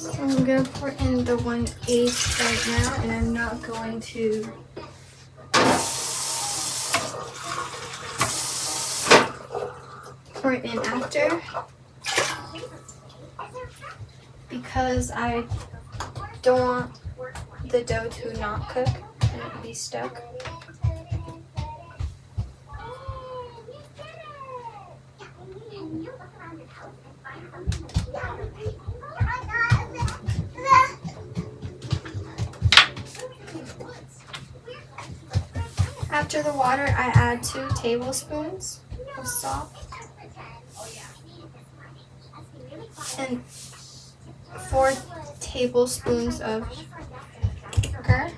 So I'm gonna pour in the 1/8 right now, and I'm not going to pour it in after because I don't want the dough to not cook and it be stuck. After the water, I add 2 tablespoons of salt and 4 tablespoons of sugar.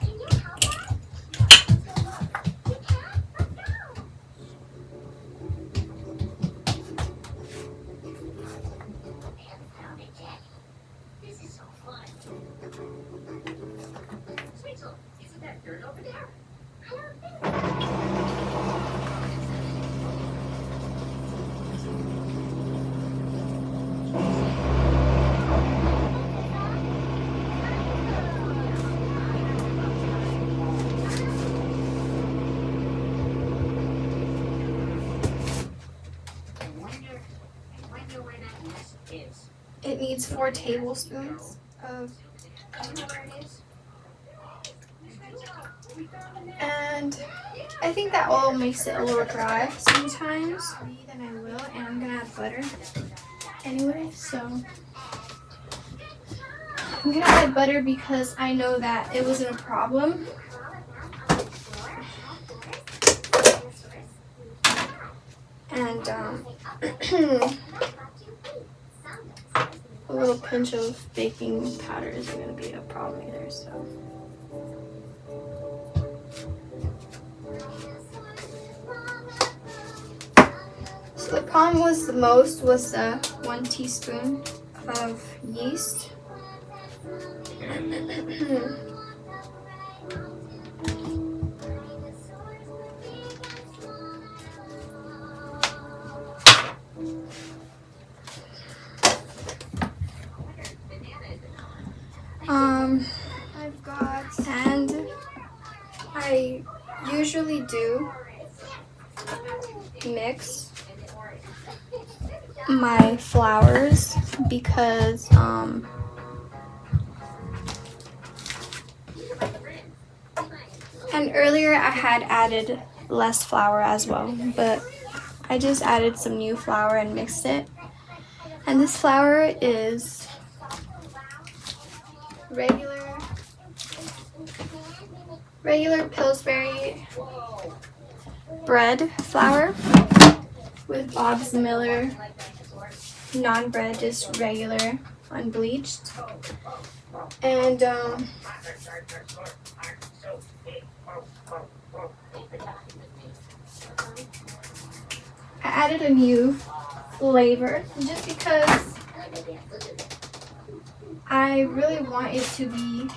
It needs 4 tablespoons of, and I think that oil makes it a little dry sometimes. Then I will, and I'm gonna add butter anyway. So I'm gonna add butter because I know that it wasn't a problem. And a little pinch of baking powder isn't going to be a problem either. So the problem was the 1 teaspoon of yeast. I've got, and I usually do mix my flours because and earlier I had added less flour as well, but I just added some new flour and mixed it. And this flour is regular Pillsbury bread flour with Bob's Miller non-bread, just regular unbleached. And I added a new flavor just because I really want it to be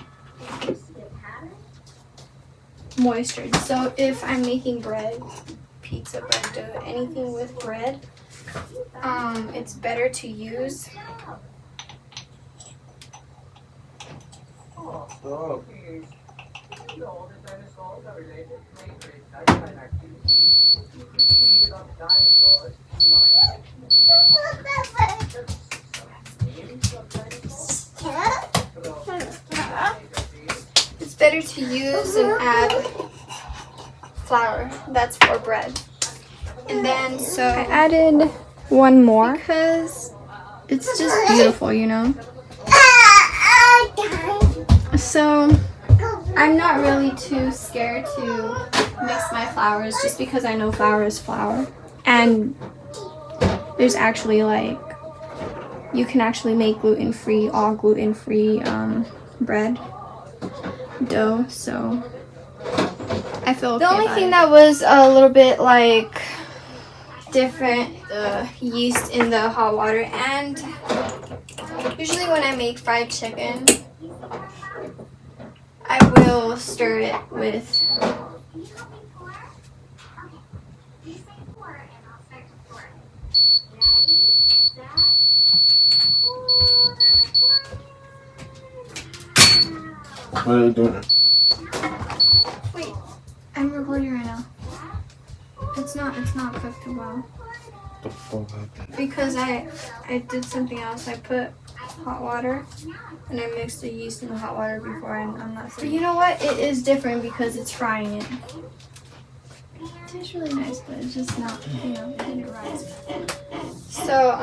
moistured. So if I'm making bread, pizza, bread dough, anything with bread, it's better to use and add flour. That's for bread. And then so I added one more because it's just beautiful, you know. So I'm not really too scared to mix my flours just because I know flour is flour. And there's actually you can actually make all gluten-free bread dough, so I feel okay. The only thing that was a little bit different, the yeast in the hot water, and usually when I make fried chicken, I will stir it with What are you doing? Wait, I'm recording right now. It's not cooked well. What the fuck happened? Because I did something else. I put hot water and I mixed the yeast in the hot water before and I'm not saying. But you know what? It is different because it's frying it. It tastes really nice, but it's just not, it didn't rise. So,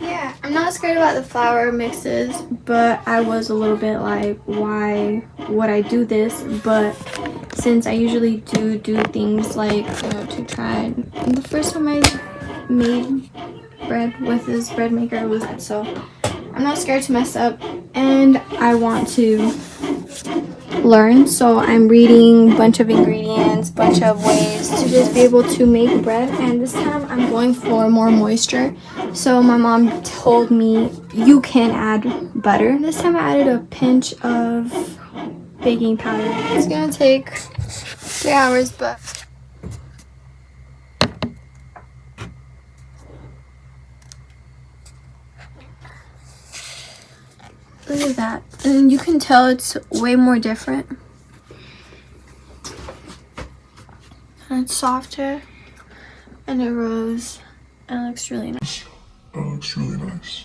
yeah, I'm not scared about the flour mixes, but I was a little bit like, why would I do this? But since I usually do things like, to try, and the first time I made bread with this bread maker was it, so I'm not scared to mess up, and I want to learn, so I'm reading a bunch of ingredients, bunch of ways to just be able to make bread. And this time I'm going for more moisture, so my mom told me you can add butter. This time I added a pinch of baking powder. It's gonna take 3 hours, but look at that, and you can tell it's way more different. And it's softer, and it rose, and it looks really nice. That looks really nice.